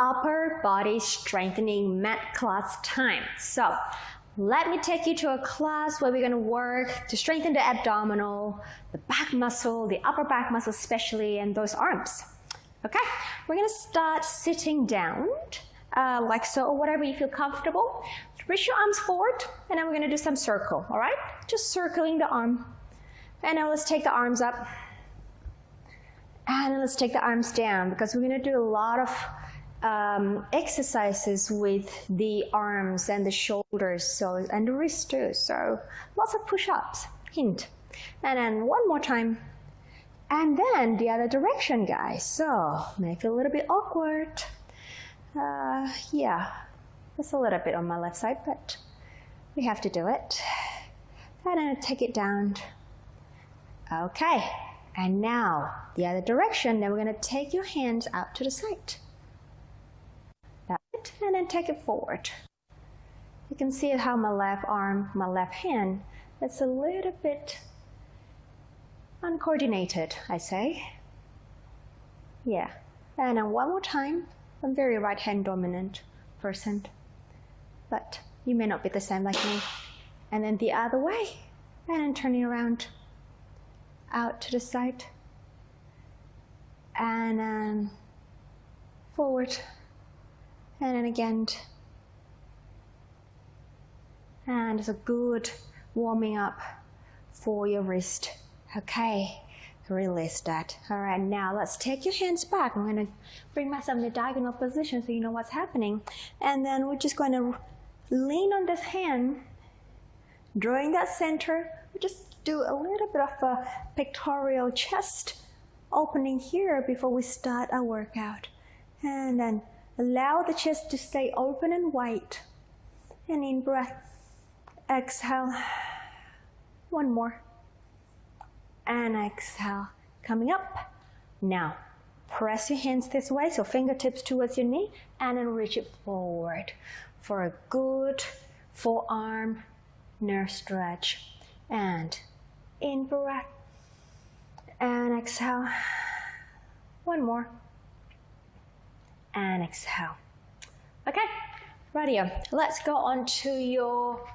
upper body strengthening mat class time. So let me take you to a class where we're going to work to strengthen the abdominal, the back muscle, the upper back muscle especially, and those arms. Okay, we're going to start sitting down like so, or whatever you feel comfortable. Reach your arms forward, and then we're going to do some circle, all right? Just circling the arm. And now let's take the arms up. And then let's take the arms down, because we're going to do a lot of exercises with the arms and the shoulders and the wrists too. So lots of push-ups, hint. And then one more time. And then the other direction, guys. So may feel a little bit awkward. Yeah, it's a little bit on my left side, but we have to do it. And then take it down. Okay, and now the other direction. Then we're going to take your hands out to the side. That's it, and then take it forward. You can see how my left arm, my left hand, it's a little bit uncoordinated, I say. Yeah, and then one more time. I'm very right hand dominant person, but you may not be the same like me. And then the other way, and then turning around out to the side, and then forward, and then again. And it's a good warming up for your wrist. Okay, release that. All right, now let's take your hands back. I'm going to bring myself in the diagonal position so you know what's happening. And then we're just going to lean on this hand, drawing that center. We just do a little bit of a pectoral chest opening here before we start our workout. And then allow the chest to stay open and wide. And in breath, exhale. One more. And exhale, coming up. Now, press your hands this way, so fingertips towards your knee, and then reach it forward for a good forearm nerve stretch. And in breath, and exhale. One more. And exhale. Okay, radio. Let's go on to your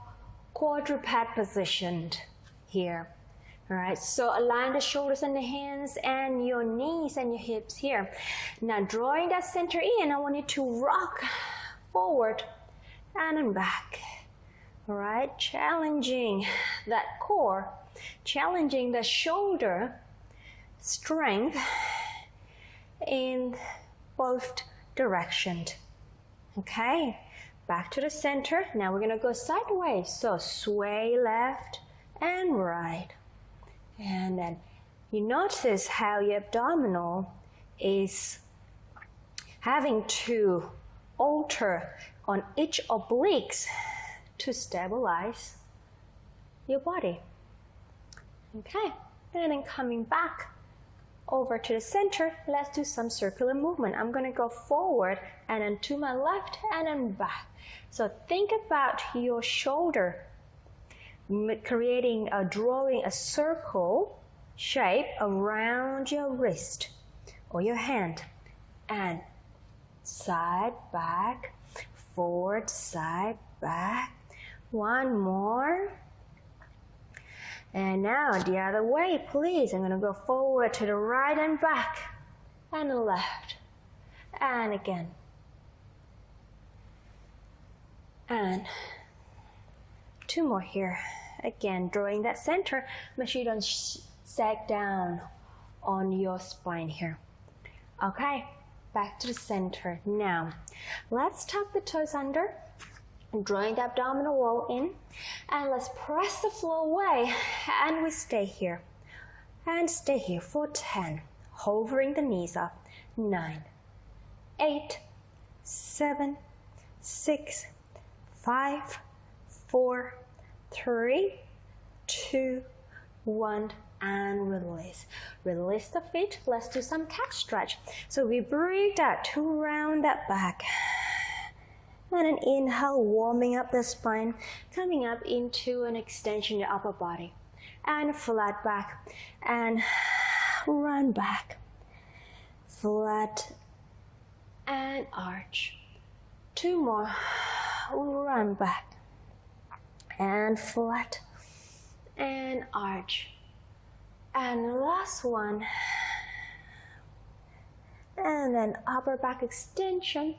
quadruped position here. All right, so align the shoulders and the hands and your knees and your hips here. Now drawing that center in, I want you to rock forward and then back. All right, challenging that core, challenging the shoulder strength in both directions. Okay, back to the center. Now we're gonna go sideways. So sway left and right. And then you notice how your abdominal is having to alter on each obliques to stabilize your body. Okay, and then coming back over to the center, let's do some circular movement. I'm going to go forward and then to my left and then back. So think about your shoulder drawing a circle shape around your wrist or your hand, and side, back, forward, side, back. One more. And now the other way, please. I'm going to go forward to the right and back, and the left, and again. And two more here. Again, drawing that center. Make sure you don't sag down on your spine here. Okay, back to the center. Now, let's tuck the toes under, drawing the abdominal wall in, and let's press the floor away, and we stay here. And stay here for 10, hovering the knees up. 9, 8, 7, 6, 5, 4, 3, 2, 1, and release. Release the feet. Let's do some calf stretch. So we breathe out to round that back. And an inhale, warming up the spine, coming up into an extension of your upper body. And flat back. And run back. Flat and arch. 2 more, run back, and flat, and arch. And last one, and then upper back extension,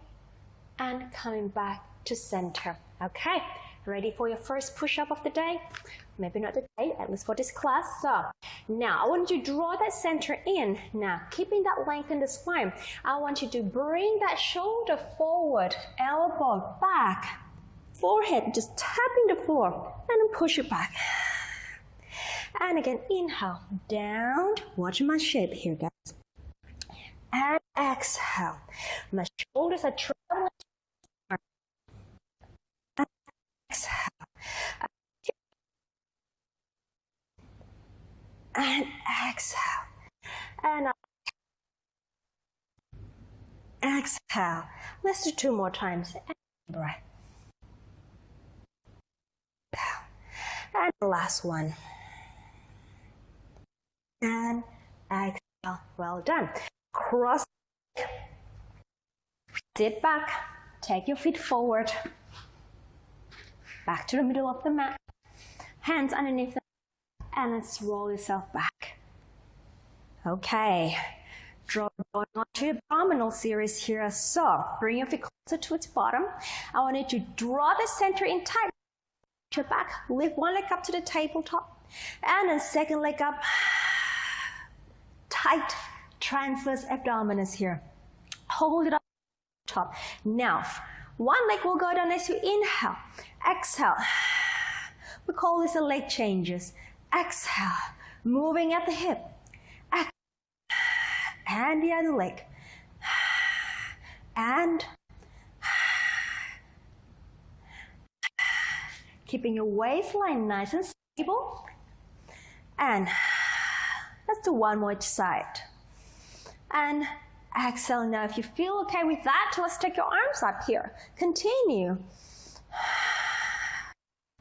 and coming back to center. Okay, ready for your first push-up of the day? Maybe not today, at least for this class. So now I want you to draw that center in. Now, keeping that length in the spine, I want you to bring that shoulder forward, elbow back, forehead just tapping the floor, and then push it back. And again, inhale, down. Watch my shape here, guys. And exhale. My shoulders are traveling. And exhale. And exhale. And exhale. Let's do 2 more times. And breath. And the last one. And exhale. Well done. Cross. Sit back. Take your feet forward. Back to the middle of the mat. Hands underneath the mat. And let's roll yourself back. Okay. Going on to abdominal series here. So bring your feet closer to its bottom. I want you to draw the center in tight. Your back. Lift one leg up to the tabletop. And then second leg up. Tight transverse abdominis here. Hold it up top. Now, one leg will go down as you inhale. Exhale. We call this a leg changes. Exhale. Moving at the hip. Exhale. And the other leg. And keeping your waistline nice and stable. And let's do one more each side. And exhale. Now, if you feel okay with that, let's take your arms up here. Continue.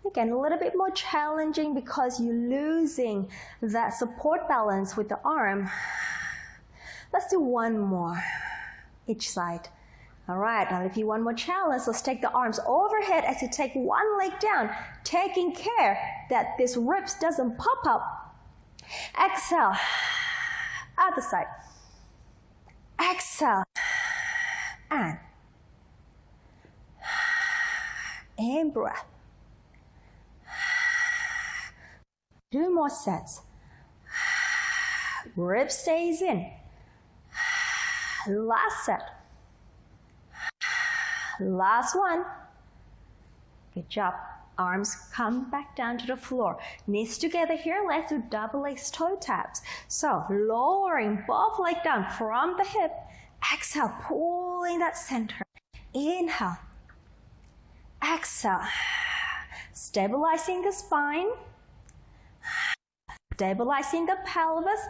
Again, a little bit more challenging because you're losing that support balance with the arm. Let's do one more each side. All right, now if you want more challenge, let's take the arms overhead as you take one leg down, taking care that this ribs doesn't pop up. Exhale. Other side. Exhale. And in breath. 2 more sets. Rib stays in. Last set. Last one. Good job. Arms come back down to the floor. Knees together here. Let's do double leg toe taps. So lowering both legs down from the hip. Exhale, pulling that center. Inhale. Exhale. Stabilizing the spine. Stabilizing the pelvis.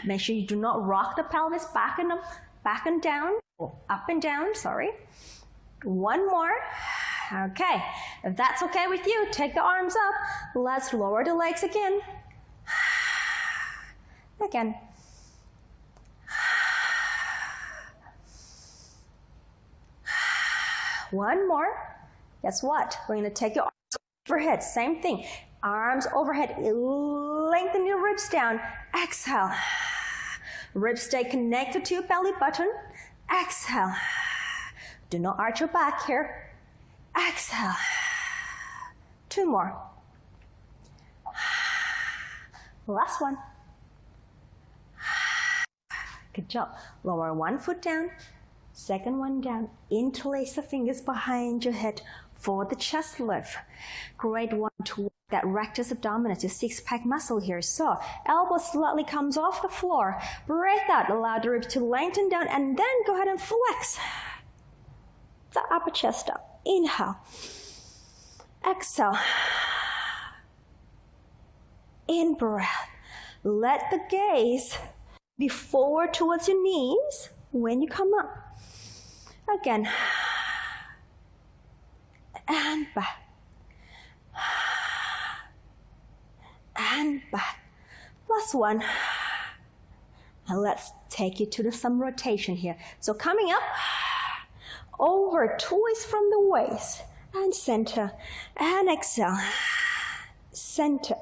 Make sure you do not rock the pelvis back and down, or up and down, sorry. One more. Okay, if that's okay with you, take the arms up. Let's lower the legs again. Again. One more. Guess what? We're going to take your arms overhead. Same thing. Arms overhead. Lengthen your ribs down. Exhale. Ribs stay connected to your belly button. Exhale. Do not arch your back here. Exhale. 2 more. Last one. Good job. Lower one foot down. Second one down. Interlace the fingers behind your head for the chest lift. Great one to work that rectus abdominis, your six-pack muscle here. So elbow slightly comes off the floor. Breathe out. Allow the ribs to lengthen down and then go ahead and flex the upper chest up. Inhale. Exhale. In breath. Let the gaze be forward towards your knees when you come up. Again. And back. And back. Last one. And let's take you to some rotation here. So coming up, over, twist from the waist, and center, and exhale, center.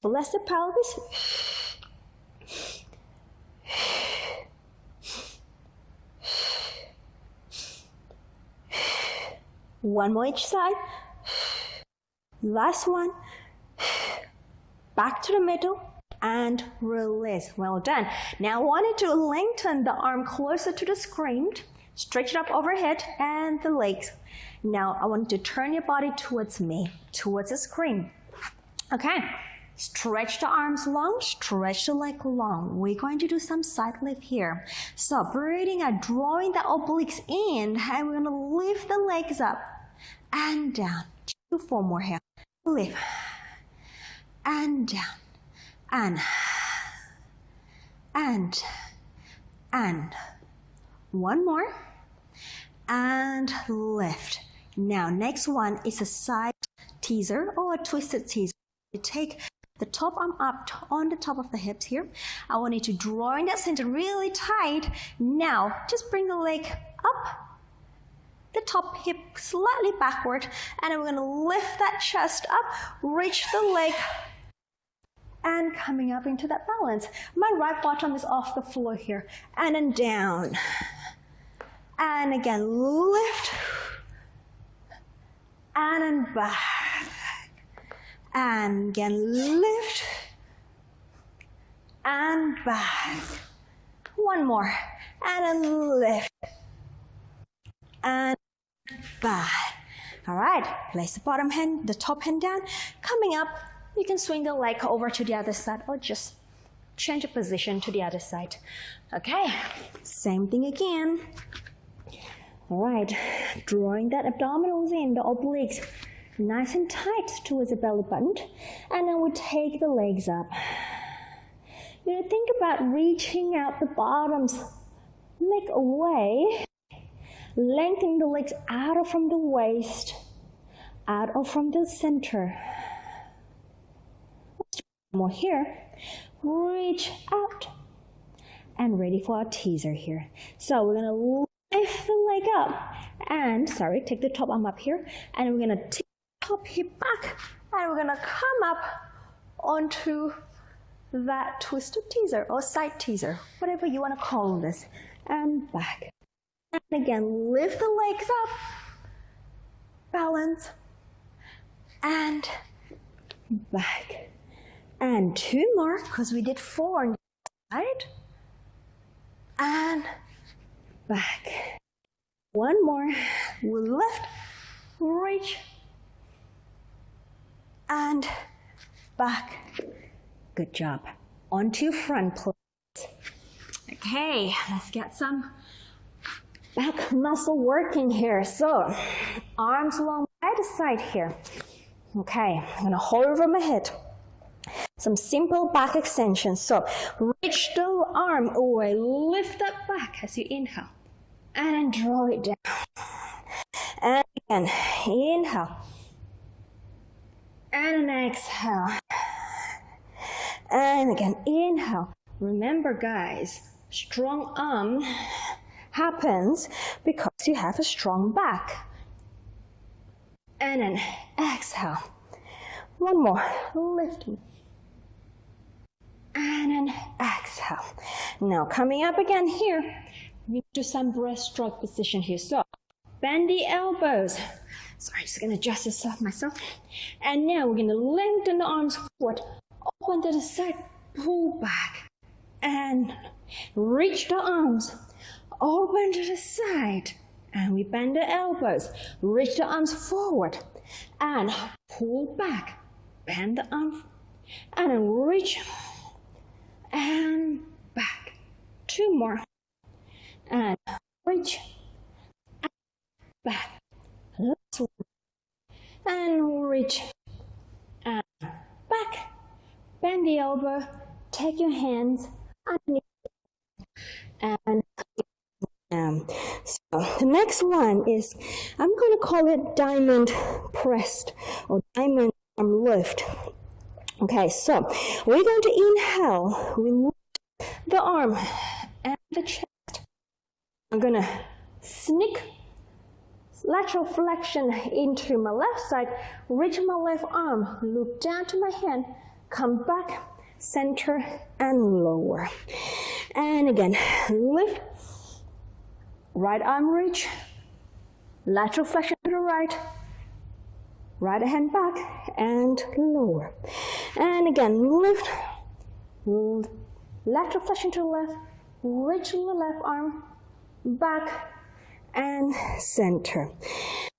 Bless the pelvis. One more each side. Last one. Back to the middle and release. Well done. Now I want you to lengthen the arm closer to the screen. Stretch it up overhead and the legs. Now I want you to turn your body towards me, towards the screen. Okay. Stretch the arms long, stretch the leg long. We're going to do some side lift here. So breathing out, drawing the obliques in, and we're going to lift the legs up and down. 2, 4 more here. Lift and down and one more and lift. Now next one is a side teaser or a twisted teaser. You take the top arm up on the top of the hips here. I want you to draw in that center really tight. Now just bring the leg up, the top hip slightly backward, and then we're going to lift that chest up, reach the leg, and coming up into that balance. My right bottom is off the floor here, and then down. And again, lift, and then back. And again, lift and back. One more. And then lift and back. All right, place the bottom hand, the top hand down. Coming up, you can swing the leg over to the other side or just change the position to the other side. Okay, same thing again. All right, drawing that abdominals in, the obliques, nice and tight towards the belly button, and then we take the legs up. You know, think about reaching out the bottoms, leg away, lengthening the legs out from the waist, out from the center. More here, reach out, and ready for our teaser here. So we're gonna lift the leg up, and take the top arm up here, and we're gonna take top hip back, and we're gonna come up onto that twisted teaser or side teaser, whatever you want to call this, and back. And again, lift the legs up, balance, and back. And 2 more, because we did 4, right? And back. 1 more, we'll lift, reach, and back. Good job. Onto front, please. Okay, let's get some back muscle working here. So, arms along either side here. Okay, I'm gonna hold over my head. Some simple back extensions. So, reach the arm away, lift that back as you inhale, and draw it down. And again, inhale. And exhale. And again, inhale. Remember guys, strong arm happens because you have a strong back. And then exhale. 1 more, lifting. And then exhale. Now coming up again here, we do some breaststroke position here. So bend the elbows. Sorry, just gonna adjust this up myself. And now we're gonna lengthen the arms forward, open to the side, pull back, and reach the arms, open to the side, and we bend the elbows, reach the arms forward, and pull back, bend the arm, and then reach, and back. 2 more, and reach, and back. Last one, and reach, and back. Bend the elbow, take your hands underneath, and down. So the next one is, I'm going to call it diamond pressed or diamond arm lift. Okay, so we're going to inhale. We lift the arm and the chest. I'm going to sneak lateral flexion into my left side, reach my left arm, look down to my hand, come back, center and lower. And again, lift, right arm reach, lateral flexion to the right, right hand back and lower. And again, lift, lateral flexion to the left, reach the left arm, back and center.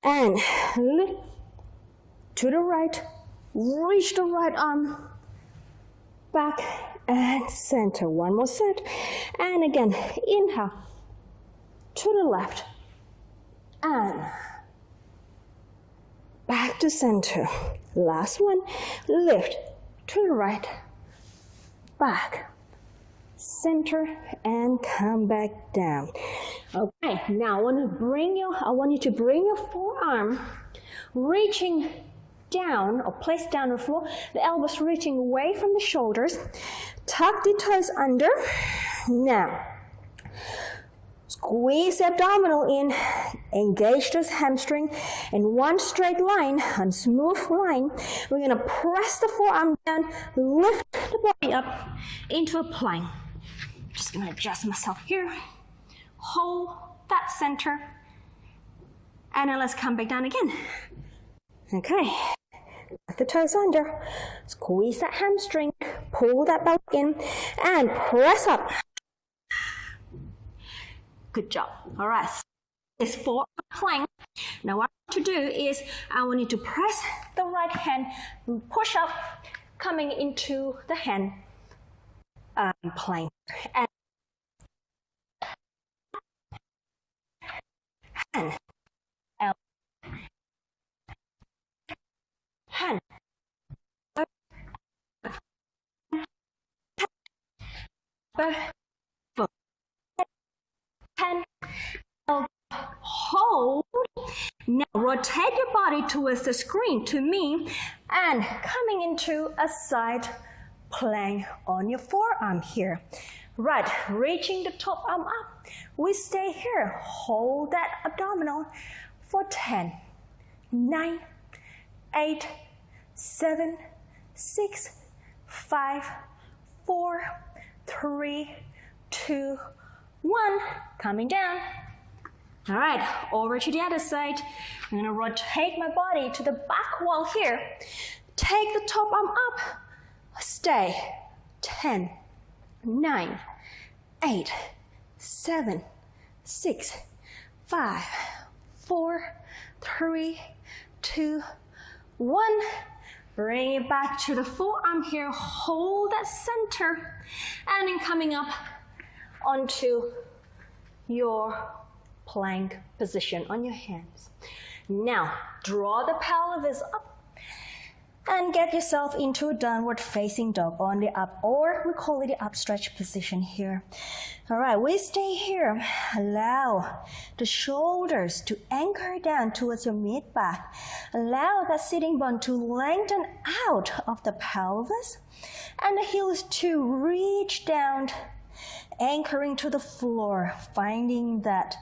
And lift to the right, reach the right arm, back and center. One more set. And again, inhale to the left and back to center. Last one, lift to the right, back, center, and come back down. Okay, now I want you to bring your forearm reaching down or placed down on the floor, the elbows reaching away from the shoulders. Tuck the toes under. Now, squeeze the abdominal in, engage this hamstring in one straight line, a smooth line. We're going to press the forearm down, lift the body up into a plank. Just going to adjust myself here. Hold that center. And then let's come back down again. Okay. Tuck the toes under. Squeeze that hamstring. Pull that belly in. And press up. Good job. All right. It's forearm plank. Now what I want to do is I want you to press the right hand, push up, coming into the hand plank. And hand, hand, hand, hold. Now rotate your body towards the screen to me and coming into a side plank on your forearm here. Right, reaching the top arm up. We stay here. Hold that abdominal for 10, 9, 8, 7, 6, 5, 4, 3, 2, 1. Coming down. All right, over to the other side. I'm gonna rotate my body to the back wall here. Take the top arm up. Stay. 10, 9, 8, 7, 6, 5, 4, 3, 2, 1. Bring it back to the forearm here. Hold that center. And then coming up onto your plank position on your hands. Now, draw the pelvis up and get yourself into a downward facing dog on the up, or we call it the upstretch position here. All right, we stay here. Allow the shoulders to anchor down towards your mid-back. Allow that sitting bone to lengthen out of the pelvis and the heels to reach down, anchoring to the floor, finding that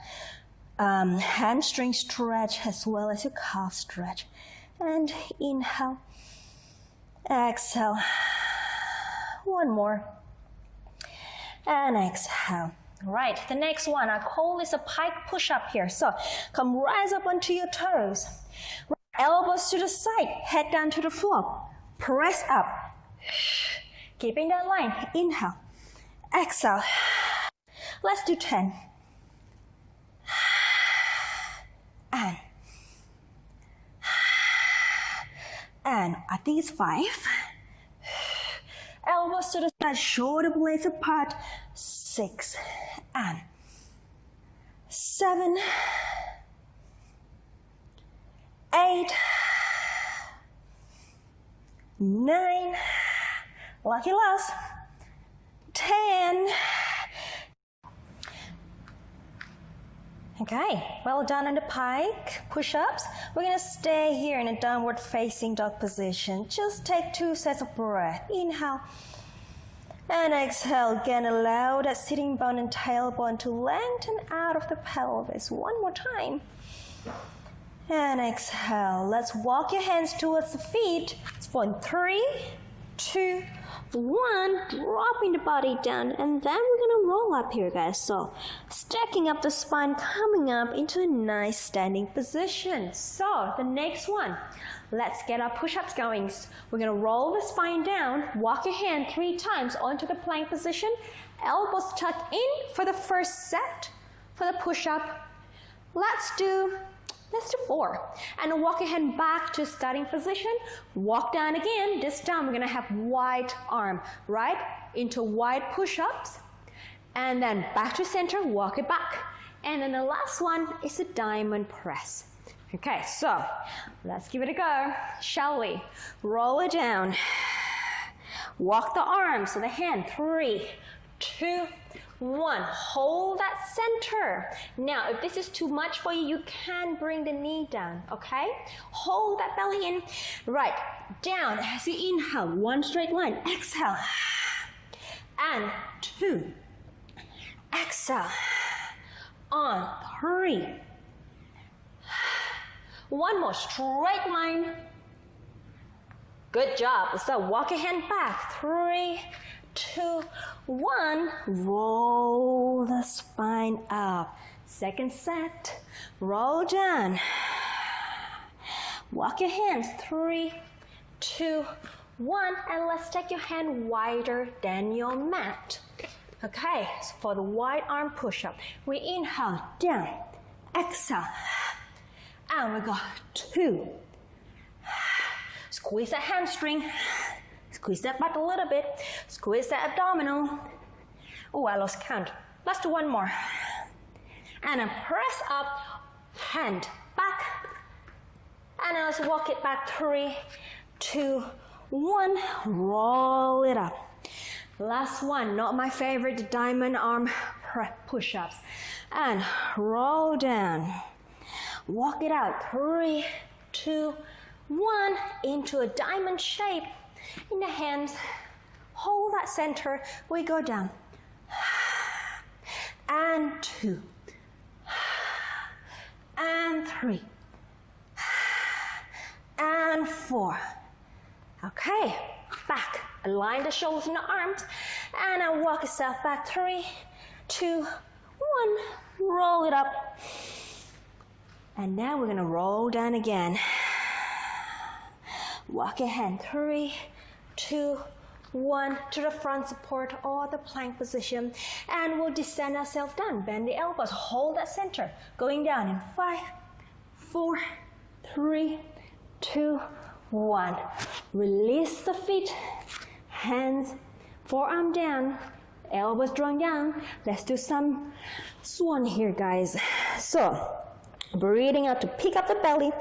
hamstring stretch as well as your calf stretch. And inhale, exhale. One more. And exhale. All right, the next one I call this a pike push-up here. So come rise up onto your toes. Elbows to the side, head down to the floor. Press up. Keeping that line. Inhale, exhale. Let's do 10. And I think it's 5. Elbows to the side, shoulder blades apart. 6 and 7, 8, 9. Lucky last. 10. Okay, well done on the pike push-ups. We're gonna stay here in a downward facing dog position. Just take 2 sets of breath. Inhale and exhale. Again, allow that sitting bone and tailbone to lengthen out of the pelvis. One more time. And exhale. Let's walk your hands towards the feet. It's for 3, 2, 1, dropping the body down, and then we're gonna roll up here, guys. So stacking up the spine, coming up into a nice standing position. So the next one, let's get our push-ups going. We're gonna roll the spine down, walk your hand 3 times onto the plank position, elbows tucked in for the first set for the push-up. Let's do 4. And walk your hand back to starting position. Walk down again. This time we're going to have wide arm, right? Into wide push-ups. And then back to center, walk it back. And then the last one is a diamond press. Okay, so let's give it a go, shall we? Roll it down. Walk the arms to the hand. 3, 2, 1. Hold that center. Now, if this is too much for you, you can bring the knee down, okay? Hold that belly in. Right, down as you inhale, 1 straight line. Exhale. And 2. Exhale. On 3. 1 more straight line. Good job. So walk your hand back. 3, 2, 1. Roll the spine up. Second set. Roll down. Walk your hands. 3, 2, 1. And let's take your hand wider than your mat. Okay, so for the wide arm push-up, we inhale down. Exhale. And we go 2. Squeeze that hamstring. Squeeze that butt a little bit. Squeeze that abdominal. Oh, I lost count. Let's do 1 more. And then press up, hand back. And then let's walk it back. 3, 2, 1. Roll it up. Last one, not my favorite, the diamond arm push-ups. And roll down. Walk it out. 3, 2, 1. Into a diamond shape. In the hands, hold that center. We go down. And 2. And 3. And 4. Okay, back. Align the shoulders and the arms. And now walk yourself back. 3, 2, 1. Roll it up. And now we're going to roll down again. Walk your hand. 3, 2, 1 to the front support or the plank position. And we'll descend ourselves down. Bend the elbows. Hold that center. Going down in 5, 4, 3, 2, 1. Release the feet. Hands, forearm down. Elbows drawn down. Let's do some swan here, guys. So, breathing out to pick up the belly.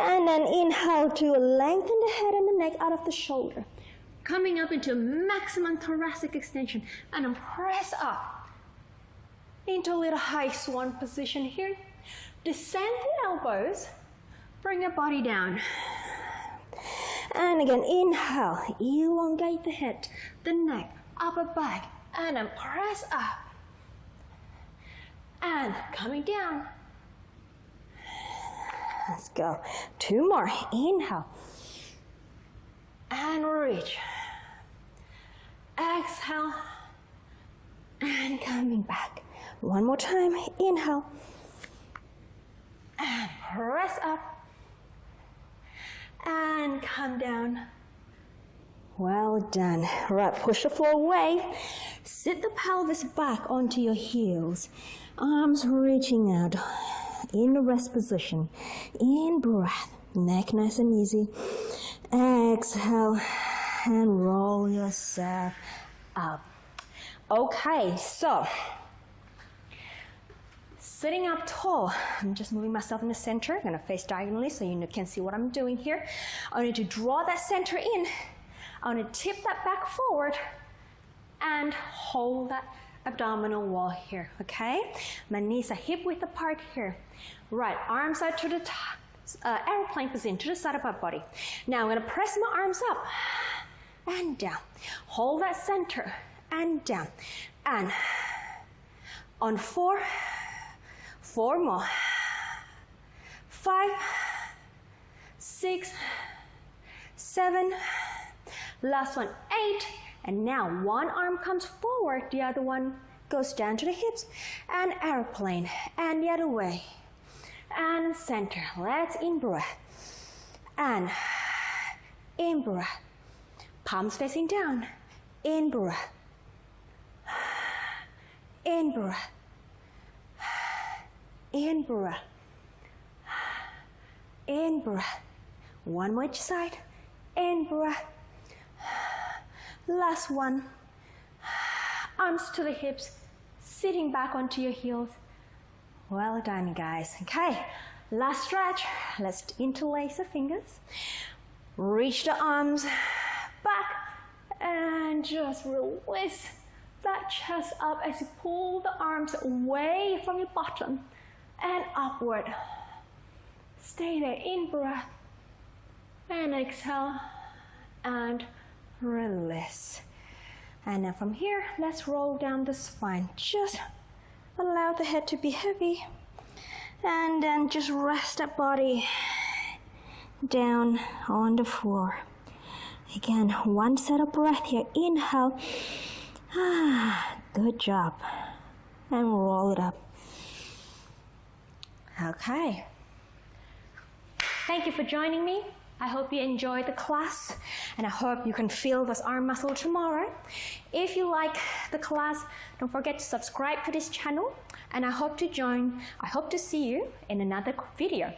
And then inhale to lengthen the head and the neck out of the shoulder. Coming up into maximum thoracic extension. And then press up into a little high swan position here. Descend the elbows. Bring your body down. And again, inhale. Elongate the head, the neck, upper back. And then press up. And coming down. Let's go. 2 more. Inhale. And reach. Exhale. And coming back. 1 more time. Inhale. And press up. And come down. Well done. Right, push the floor away. Sit the pelvis back onto your heels. Arms reaching out. In the rest position. In breath. Neck nice and easy. Exhale. And roll yourself up. Okay, so sitting up tall, I'm just moving myself in the center. I'm going to face diagonally so you can see what I'm doing here. I need to draw that center in. I want to tip that back forward and hold that abdominal wall here, okay? My knees are hip width apart here. Right, arms are to the top, airplane position, to the side of my body. Now I'm gonna press my arms up and down. Hold that center and down. And on 4 more. 5, 6, 7, last one, 8. And now one arm comes forward, the other one goes down to the hips, and airplane, and the other way, and center. Let's in breath, and in breath, palms facing down, in breath, in breath, in breath, in breath. One more each side, in breath. Last one. Arms to the hips, sitting back onto your heels. Well done, guys. Okay, last stretch. Let's interlace the fingers. Reach the arms back and just release that chest up as you pull the arms away from your bottom and upward. Stay there, in breath and exhale and release. And then from here, let's roll down the spine. Just allow the head to be heavy and then just rest that body down on the floor. Again, one set of breath here. Inhale. Good job. And roll it up. Okay. Thank you for joining me. I hope you enjoyed the class, and I hope you can feel this arm muscle tomorrow. If you like the class, don't forget to subscribe to this channel, and I hope to see you in another video.